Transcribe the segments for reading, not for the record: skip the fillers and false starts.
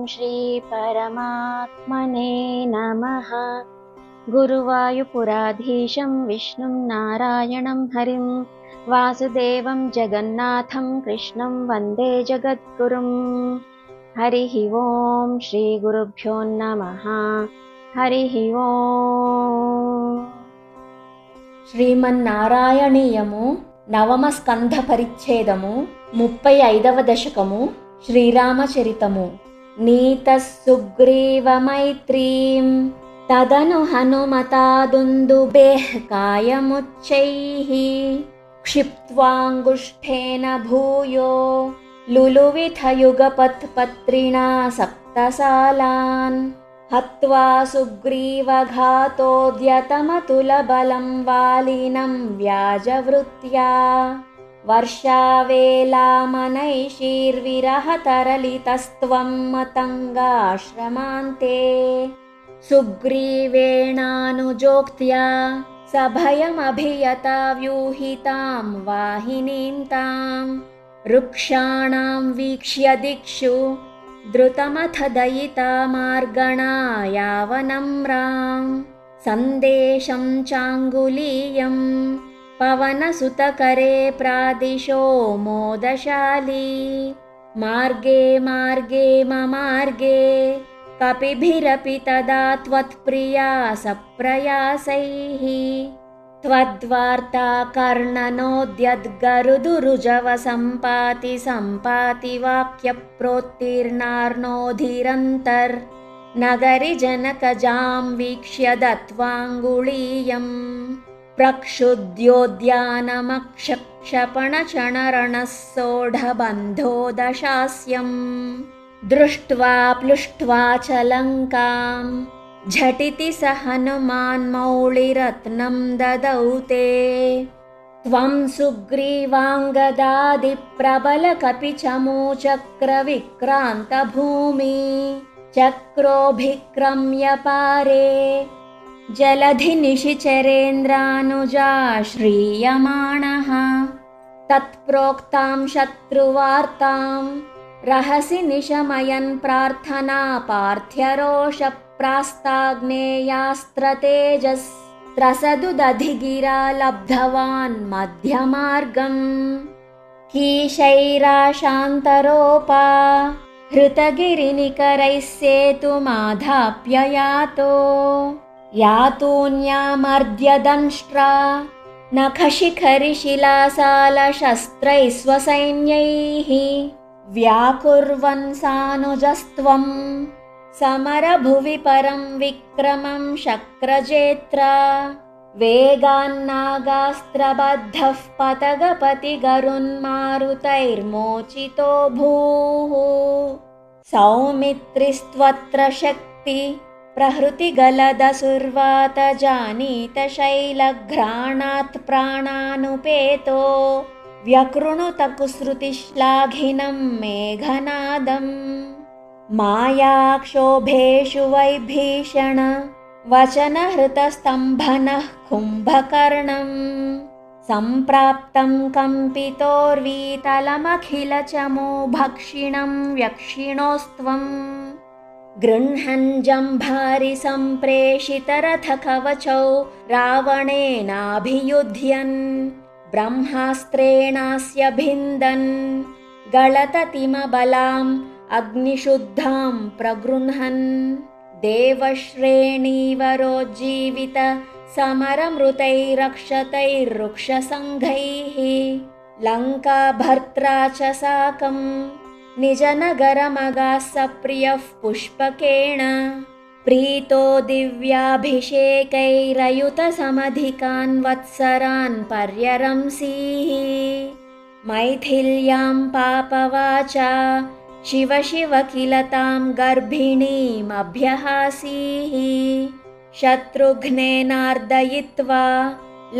श्री परमात्मने नमः। गुरुवायुपुराधीशं विष्णुं नारायणं हरिं वासुदेवं जगन्नाथं कृष्णं वन्दे जगद्गुरुं। हरिः ओं श्रीगुरुभ्यो नमः। हरिः ओं। శ్రీమన్నారాయణీయము నవమ స్కంధ పరిచ్ఛేదము 35వ దశకము శ్రీరామచరితము. నీతః సుగ్రీవ మైత్రీం తదను హనుమతా దుందుభేః కాయముచ్చైః క్షిప్త్వాంగుష్ఠేన భూయో లులువిథ యుగపత్పత్రిణా సప్తసాలాన్ हत्वा सुग्रीवघातोद्यतमतुलबलं वालिनं व्याजवृत्त्या वर्षावेलामनैषीर्विरहतरलितस्त्वं मतङ्गाश्रमान्ते सुग्रीवेणानुजोक्त्या सभयमभियता व्यूहितां वाहिनीं तां वृक्षाणां वीक्ष्य दिक्षु द्रुतमथ दयिता मार्गणा यावनम्रां सन्देशं चाङ्गुलीयं पवनसुतकरे प्रादिशो मोदशाली मार्गे मार्गे ममार्गे कपिभिरपि तदा त्वत्प्रिया सप्रयासैः त्वद्वार्ता कर्णनोद्यद्गरुदुरुजवसम्पाति सम्पाति वाक्यप्रोत्तीर्णार्णोधिरन्तर्नगरि जनकजां वीक्ष्य दत्वाङ्गुलीयं प्रक्षुद्योद्यानमक्षक्षपणचणरणः सोढबन्धो दशास्यं दृष्ट्वा प्लुष्ट्वा च लङ्काम् झटिति स हनुमान्मौळिरत्नं ददौ ते त्वं सुग्रीवाङ्गदादिप्रबलकपिचमूचक्रविक्रान्तभूमि चक्रोभिक्रम्य पारे जलधिनिशिचरेन्द्रानुजाश्रीयमाणः तत्प्रोक्तां शत्रुवार्तां रहसि निशमयन् प्रार्थना पार्थ्यरोषप्रास्ताग्नेयास्त्रतेजस्त्रसदुदधिगिरा लब्धवान् मध्यमार्गम् कीशैराशान्तरोपा हृतगिरिनिकरैः सेतुमाधाप्य यातून्यामर्द्यदंष्ट्रा नखशिखरिशिलासालशस्त्रैः स्वसैन्यैः व्याकुर्वन् सानुजस्त्वं समरभुवि परं विक्रमं शक्रजेत्रा वेगान्नागास्त्रबद्धः पतगपतिगरुन्मारुतैर्मोचितो भूः सौमित्रिस्त्वत्र शक्ति प्रहृतिगलदसुर्वात जानीत शैलघ्राणात् प्राणानुपेतो व्यकृणुत कुसृतिश्लाघिनं मेघनादम् मायाक्षोभेषु वैभीषण वचनहृतस्तम्भनः कुम्भकर्णं सम्प्राप्तं कम्पितोर्वीतलमखिलचमू भक्षिणं व्यक्षिणोस्त्वं गृह्णन् जम्भारि सम्प्रेषितरथकवचौ रावणेनाभियुध्यन् ब्रह्मास्त्रेणास्य भिन्दन् गलततिमबलाम् अग्निशुद्धां प्रगृह्णन् देवश्रेणीवरोज्जीवित समरमृतैरक्षतैर्रुक्षसङ्घैः लङ्काभर्त्रा च साकं निजनगरमगाः सप्रियः पुष्पकेण प्रीतो दिव्याभिषेकैरयुतसमधिकान् वत्सरान् पर्यरंसीः मैथिल्यां पापवाचा शिव शिव किल तां गर्भिणीमभ्यहासीः शत्रुघ्नेनार्दयित्वा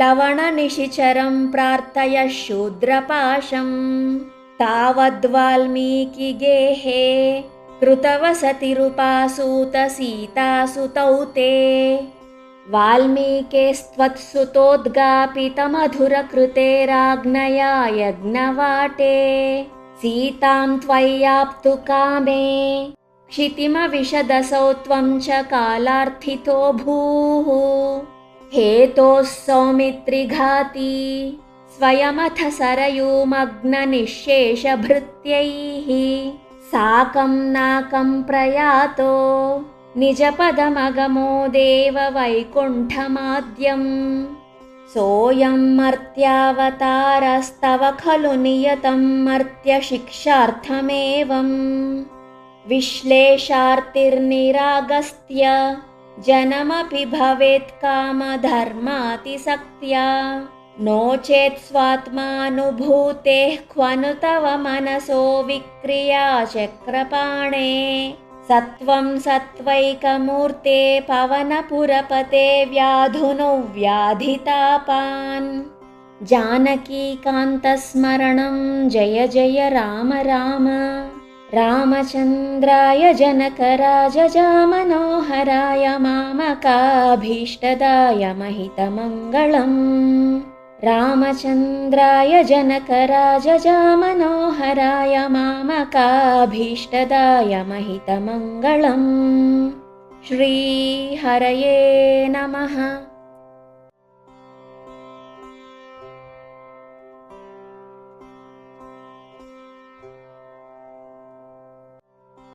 लवणनिशिचरं प्रार्थय शूद्रपाशं तावद्वाल्मीकिगेहे कृतवसतिरुपासूतसीतासुतौ ते वाल्मीकेस्त्वत्सुतोद्गापितमधुरकृतेराज्ञया यज्ञवाटे सीतां त्वय्याप्तु कामे क्षितिमविशदसौ त्वं च कालार्थितो भूः हेतोः सौमित्रिघाती स्वयमथ सरयूमग्ननिःशेषभृत्यैः साकं नाकं प्रयातो निजपदमगमो देववैकुण्ठमाद्यम् सोऽयं मर्त्यावतारस्तव खलु नियतं मर्त्यशिक्षार्थमेवम् विश्लेषार्तिर्निरागस्त्य जनमपि भवेत् कामधर्मातिसक्त्या नो चेत् स्वात्मानुभूतेः क्वनु तव मनसो विक्रिया चक्रपाणे सत्वं सत्वैकमूर्ते पवनपुरपते व्याधुनो व्याधितापान् जानकीकान्तस्मरणं जय जय राम राम रामचन्द्राय जनकराजजामनोहराय मामकाभीष्टदाय महितमङ्गलम् रामचन्द्राय जनकराजजामनोहराय मामकाभीष्टदाय महितमङ्गलम् श्रीहरये नमः।